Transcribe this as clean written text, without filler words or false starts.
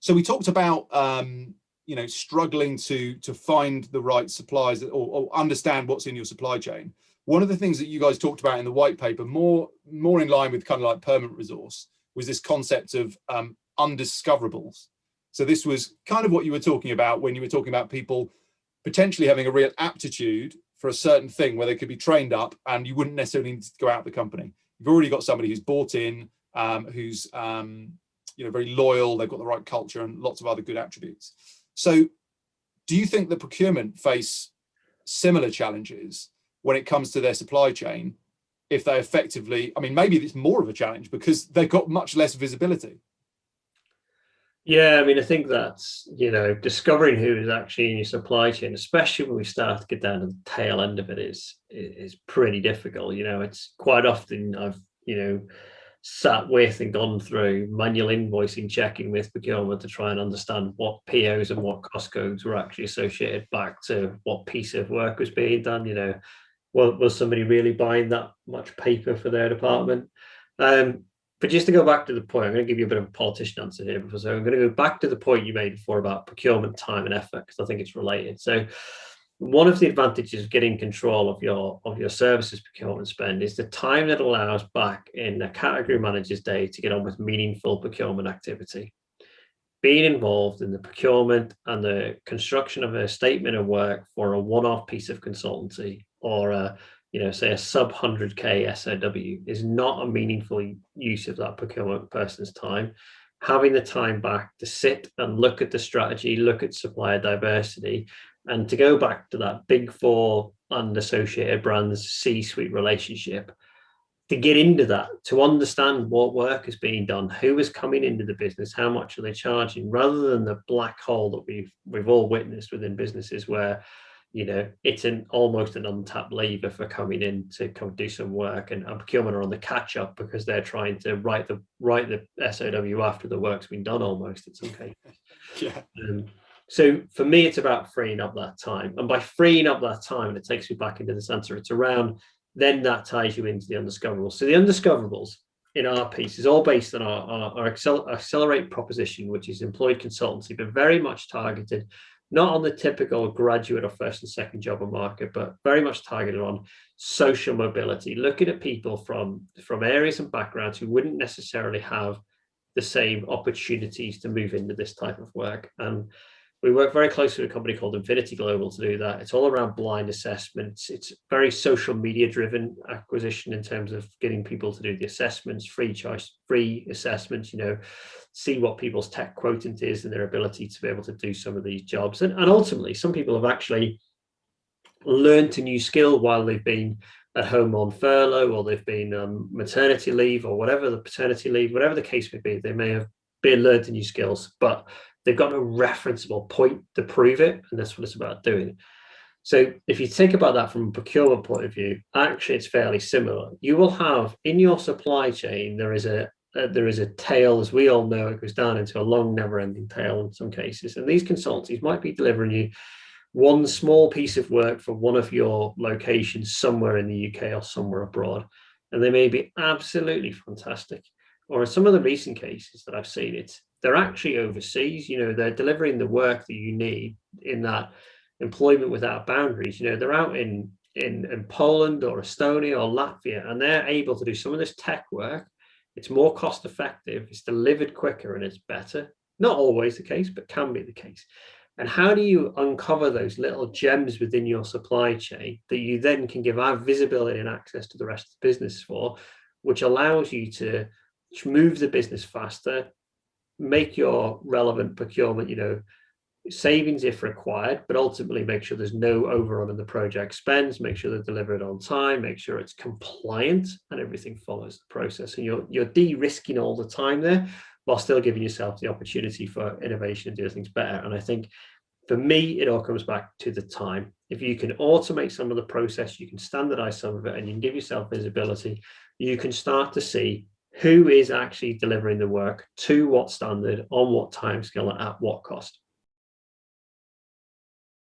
So we talked about struggling to find the right suppliers or understand what's in your supply chain. One of the things that you guys talked about in the white paper, more in line with kind of like permanent resource, was this concept of undiscoverables. So this was kind of what you were talking about when you were talking about people potentially having a real aptitude for a certain thing where they could be trained up and you wouldn't necessarily need to go out of the company. You've already got somebody who's bought in, who's very loyal, they've got the right culture and lots of other good attributes. So do you think that procurement face similar challenges when it comes to their supply chain, if they effectively, I mean, maybe it's more of a challenge because they've got much less visibility? Yeah, I mean, I think that's, discovering who is actually in your supply chain, especially when we start to get down to the tail end of it, is pretty difficult. It's quite often I've, sat with and gone through manual invoicing, checking with procurement to try and understand what POs and what cost codes were actually associated back to what piece of work was being done. Was somebody really buying that much paper for their department? But just to go back to the point, I'm going to give you a bit of a politician answer here. So I'm going to go back to the point you made before about procurement time and effort, because I think it's related. So one of the advantages of getting control of your services procurement spend is the time that allows back in a category manager's day to get on with meaningful procurement activity. Being involved in the procurement and the construction of a statement of work for a one-off piece of consultancy or say a sub 100K SOW is not a meaningful use of that procurement person's time. Having the time back to sit and look at the strategy, look at supplier diversity, and to go back to that big four and associated brands C-suite relationship, to get into that, to understand what work is being done, who is coming into the business, how much are they charging, rather than the black hole that we've all witnessed within businesses where it's almost an untapped lever for coming in to come do some work, and procurement are on the catch up because they're trying to write the SOW after the work's been done almost in some cases. Yeah. So for me, it's about freeing up that time, and by freeing up that time, and it takes me back into this answer, it's around then that ties you into the undiscoverables. So the undiscoverables in our piece is all based on our accelerate proposition, which is employed consultancy, but very much targeted not on the typical graduate or first and second job market, but very much targeted on social mobility, looking at people from areas and backgrounds who wouldn't necessarily have the same opportunities to move into this type of work. And we work very closely with a company called Infinity Global to do that. It's all around blind assessments. It's very social media driven acquisition in terms of getting people to do the assessments, free choice, free assessments, see what people's tech quotient is and their ability to be able to do some of these jobs. And ultimately, some people have actually learned a new skill while they've been at home on furlough, or they've been on maternity leave, or whatever the paternity leave, whatever the case may be, they may have learned new skills, but they've got no referenceable point to prove it, and that's what it's about doing. So if you think about that from a procurement point of view, actually it's fairly similar. You will have in your supply chain, there is a tail, as we all know, it goes down into a long, never-ending tail in some cases, and these consultancies might be delivering you one small piece of work for one of your locations somewhere in the UK or somewhere abroad, and they may be absolutely fantastic. Or in some of the recent cases that I've seen, they're actually overseas. They're delivering the work that you need in that employment without boundaries. They're out in Poland or Estonia or Latvia, and they're able to do some of this tech work. It's more cost effective, it's delivered quicker, and it's better. Not always the case, but can be the case. And how do you uncover those little gems within your supply chain that you then can give our visibility and access to the rest of the business for, which allows you to move the business faster, make your relevant procurement, savings if required, but ultimately make sure there's no overrun in the project spends, make sure they're delivered on time, make sure it's compliant and everything follows the process. And you're de-risking all the time there while still giving yourself the opportunity for innovation and do things better. And I think for me, it all comes back to the time. If you can automate some of the process, you can standardize some of it, and you can give yourself visibility, you can start to see who is actually delivering the work, to what standard, on what timescale, and at what cost.